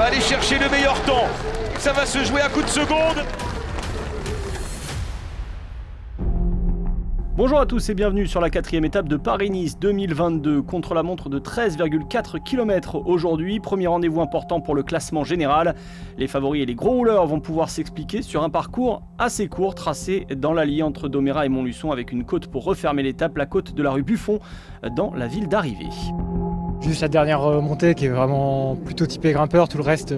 va aller chercher le meilleur temps. Ça va se jouer à coups de seconde. Bonjour à tous et bienvenue sur la 4e étape de Paris-Nice 2022, contre-la-montre de 13,4 km aujourd'hui. Premier rendez-vous important pour le classement général. Les favoris et les gros rouleurs vont pouvoir s'expliquer sur un parcours assez court tracé dans l'Allier entre Domérat et Montluçon avec une côte pour refermer l'étape, la côte de la rue Buffon dans la ville d'arrivée. Juste la dernière montée qui est vraiment plutôt typée grimpeur, tout le reste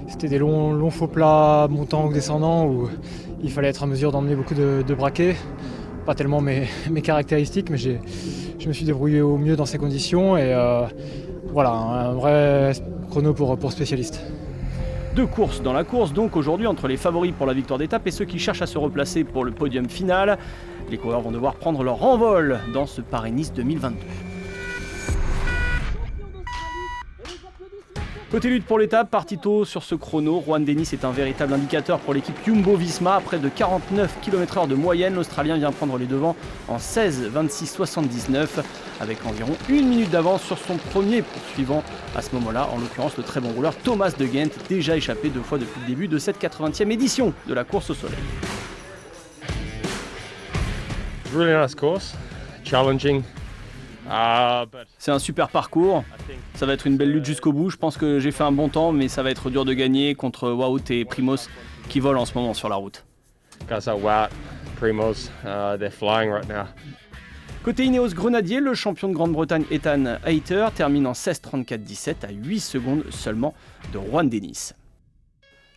c'était des longs faux plats montants ou descendants où il fallait être en mesure d'emmener beaucoup de braquets. Pas tellement mes caractéristiques, mais je me suis débrouillé au mieux dans ces conditions et voilà, un vrai chrono pour spécialiste. Deux courses dans la course donc aujourd'hui entre les favoris pour la victoire d'étape et ceux qui cherchent à se replacer pour le podium final. Les coureurs vont devoir prendre leur envol dans ce Paris-Nice 2022. Côté lutte pour l'étape, parti tôt sur ce chrono, Juan Dennis est un véritable indicateur pour l'équipe Jumbo-Visma. À près de 49 km/h de moyenne, l'Australien vient prendre les devants en 16-26-79 avec environ une minute d'avance sur son premier poursuivant à ce moment-là, en l'occurrence le très bon rouleur Thomas De Gendt, déjà échappé 2 fois depuis le début de cette 80e édition de la course au soleil. Really nice course, challenging. C'est un super parcours, ça va être une belle lutte jusqu'au bout. Je pense que j'ai fait un bon temps, mais ça va être dur de gagner contre Wout et Primoz qui volent en ce moment sur la route. They're flying right now. Côté Ineos Grenadier, le champion de Grande-Bretagne Ethan Hayter termine en 16-34-17 à 8 secondes seulement de Juan Dennis.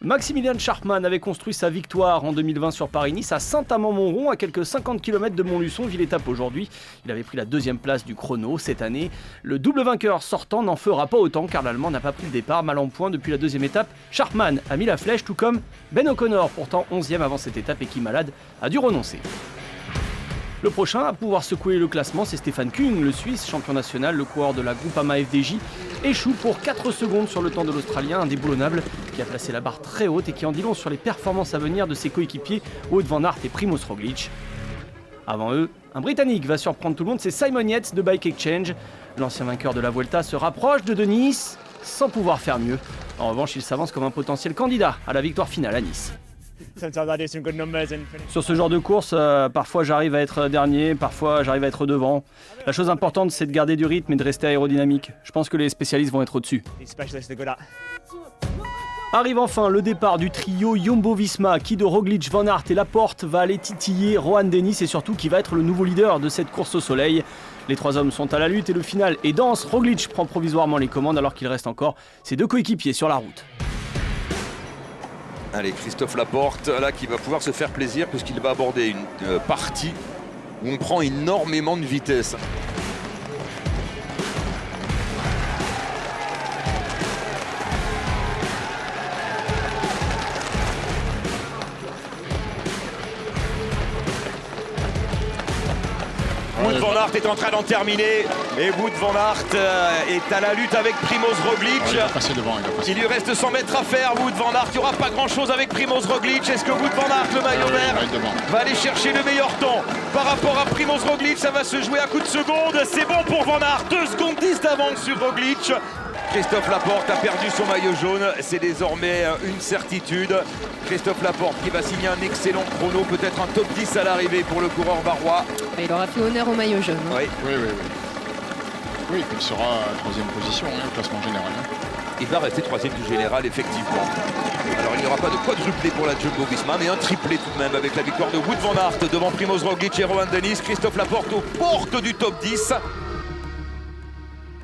Maximilian Scharpmann avait construit sa victoire en 2020 sur Paris-Nice à Saint-Amand-Montrond, à quelques 50 km de Montluçon, ville étape aujourd'hui. Il avait pris la 2e place du chrono cette année. Le double vainqueur sortant n'en fera pas autant car l'Allemand n'a pas pris le départ, mal en point depuis la 2e étape. Scharpmann a mis la flèche, tout comme Ben O'Connor, pourtant 11e avant cette étape et qui, malade, a dû renoncer. Le prochain à pouvoir secouer le classement, c'est Stefan Küng, le Suisse, champion national. Le coureur de la Groupama FDJ échoue pour 4 secondes sur le temps de l'Australien, indéboulonnable, qui a placé la barre très haute et qui en dit long sur les performances à venir de ses coéquipiers Wout van Aert et Primoz Roglic. Avant eux, un Britannique va surprendre tout le monde, c'est Simon Yates de Bike Exchange. L'ancien vainqueur de la Vuelta se rapproche de Nice sans pouvoir faire mieux. En revanche, il s'avance comme un potentiel candidat à la victoire finale à Nice. Sur ce genre de course, parfois j'arrive à être dernier, parfois j'arrive à être devant. La chose importante, c'est de garder du rythme et de rester aérodynamique. Je pense que les spécialistes vont être au-dessus. Arrive enfin le départ du trio Jumbo-Visma qui de Roglic, Van Aert et Laporte va aller titiller Juan Dennis et surtout qui va être le nouveau leader de cette course au soleil. Les 3 hommes sont à la lutte et le final est dense. Roglic prend provisoirement les commandes alors qu'il reste encore ses 2 coéquipiers sur la route. Allez, Christophe Laporte, là, qui va pouvoir se faire plaisir puisqu'il va aborder une partie où on prend énormément de vitesse. Wout van Aert est en train d'en terminer et Wout van Aert est à la lutte avec Primoz Roglic. Il va passer devant, Il lui reste 100 mètres à faire. Wout van Aert, il n'y aura pas grand chose avec Primoz Roglic. Est-ce que Wout van Aert, le maillot vert, va aller chercher le meilleur temps par rapport à Primoz Roglic? Ça va se jouer à coups de seconde. C'est bon pour Van Aert, 2 secondes 10 d'avance sur Roglic. Christophe Laporte a perdu son maillot jaune, c'est désormais une certitude. Christophe Laporte qui va signer un excellent chrono, peut-être un top 10 à l'arrivée pour le coureur barrois. Il aura fait honneur au maillot jaune. Oui. Oui, il sera à 3e position au classement général. Il va rester 3e du général, effectivement. Alors il n'y aura pas de quadruplé pour la Jumbo-Visma, mais un triplé tout de même avec la victoire de Wout van Aert devant Primoz Roglic et Juan Dennis. Christophe Laporte aux portes du top 10.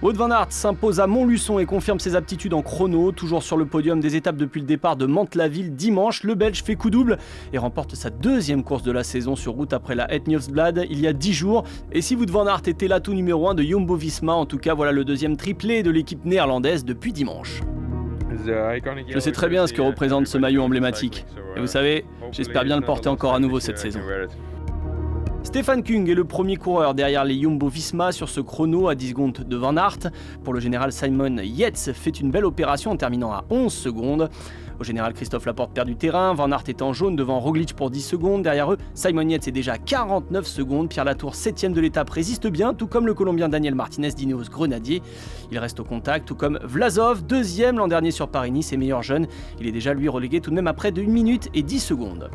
Wout van Aert s'impose à Montluçon et confirme ses aptitudes en chrono. Toujours sur le podium des étapes depuis le départ de Mantes-la-Ville dimanche, le Belge fait coup double et remporte sa 2e course de la saison sur route après la Het Nieuwsblad il y a 10 jours. Et si Wout van Aert était l'atout numéro 1 de Jumbo-Visma, en tout cas voilà le 2e triplé de l'équipe néerlandaise depuis dimanche. Je sais très bien ce que représente ce maillot emblématique. Et vous savez, j'espère bien le porter encore à nouveau cette saison. Stefan Kung est le premier coureur derrière les Jumbo-Visma sur ce chrono à 10 secondes de Van Aert. Pour le général Simon Yates fait une belle opération en terminant à 11 secondes. Au général, Christophe Laporte perd du terrain, Van Aert est en jaune devant Roglic pour 10 secondes. Derrière eux, Simon Yates est déjà à 49 secondes. Pierre Latour, 7ème de l'étape, résiste bien, tout comme le Colombien Daniel Martinez d'Ineos Grenadier. Il reste au contact, tout comme Vlasov, 2ème l'an dernier sur Paris-Nice et meilleur jeune. Il est déjà lui relégué tout de même à près de 1 minute et 10 secondes.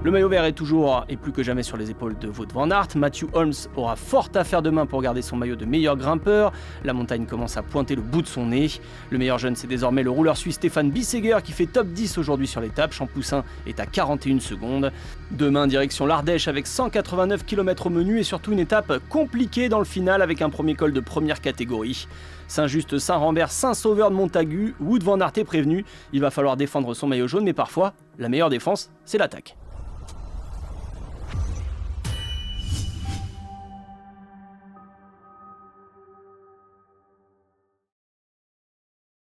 Le maillot vert est toujours et plus que jamais sur les épaules de Wout van Aert. Matthew Holmes aura fort à faire demain pour garder son maillot de meilleur grimpeur. La montagne commence à pointer le bout de son nez. Le meilleur jeune, c'est désormais le rouleur suisse Stefan Bissegger qui fait top 10 aujourd'hui sur l'étape. Champoussin est à 41 secondes. Demain, direction l'Ardèche avec 189 km au menu et surtout une étape compliquée dans le final avec un premier col de première catégorie. Saint-Just, Saint-Rambert, Saint-Sauveur de Montagu, Wout van Aert est prévenu. Il va falloir défendre son maillot jaune, mais parfois, la meilleure défense, c'est l'attaque.